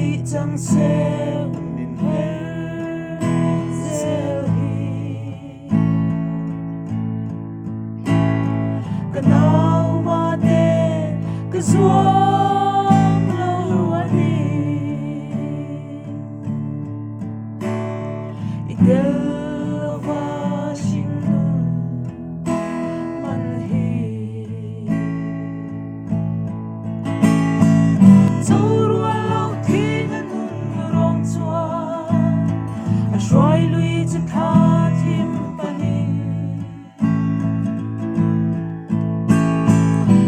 đi chẳng sẽ mình hết sẽ hi cái nào mà để cái xuống lâu đi idel va shinun man hi Zoro lâu thi ngân rong chua a shroi lui zu tha tim pani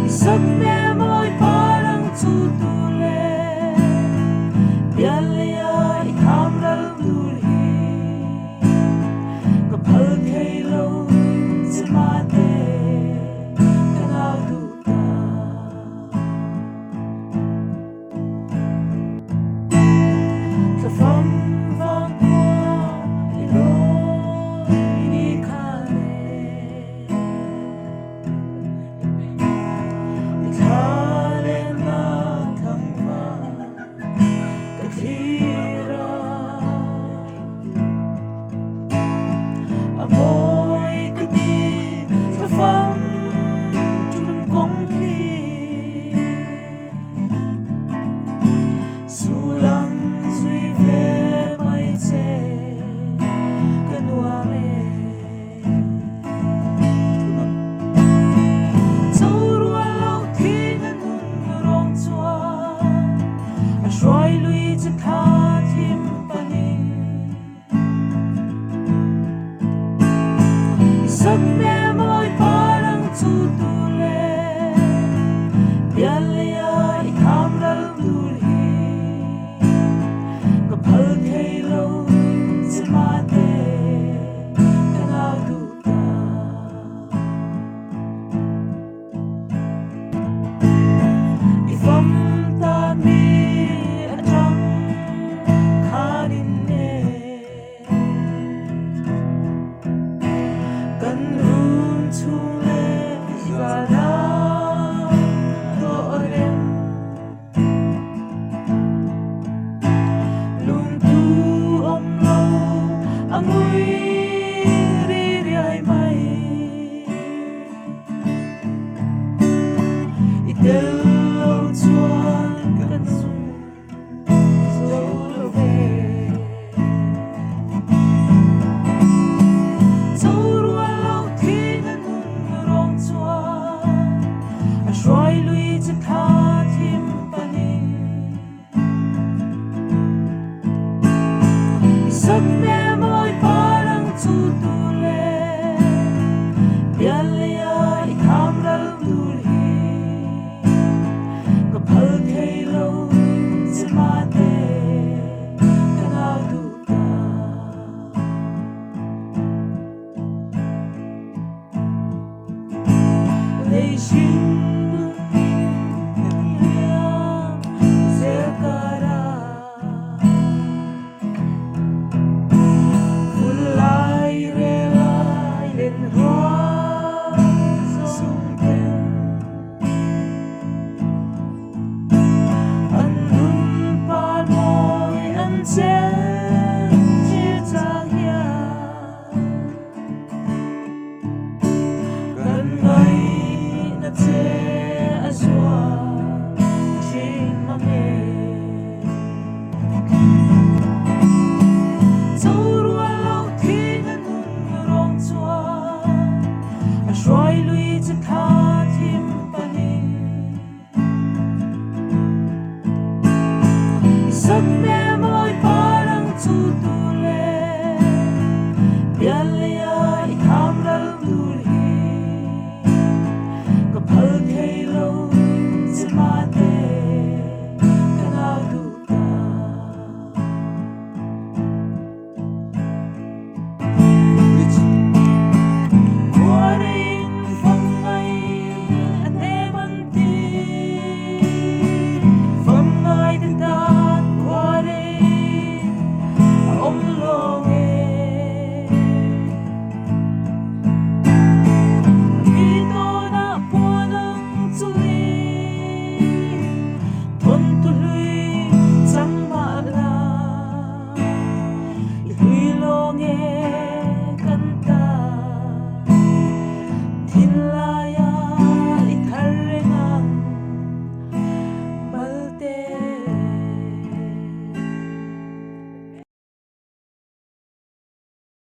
Isat me moi parang chu tu le Bialia I kamral dur hi Kapal kay lo zimate Kanao du ta Sa from vang qua ilo Ini kane Ikale na thangva Kathira Amoy kati sa phong chun kong thi Sulang suy về mai che kanua me Zoro lâu thi ngân rong chua a shroi lui zu tha tim pani Isat me moi parang chu tu le Bialia I kamral dur hi Kapal kay lo zimate Kanao du ta Ifam ta mi atang kanin ne Kan run chung le ibala do orem Lung tu om lo angui ri ri ai mai Idel lo chuan kan sum zo lo ve Zoro lâu thi ngân rong chua a shroi lui zu tha tim pani Isat me moi parang chu tu le Bialia I kamral dur hi Kapal kay lo zimate Kanao du ta Lei shin liam zekara Fulai re lai len hoa sung ten An hun pa moi an che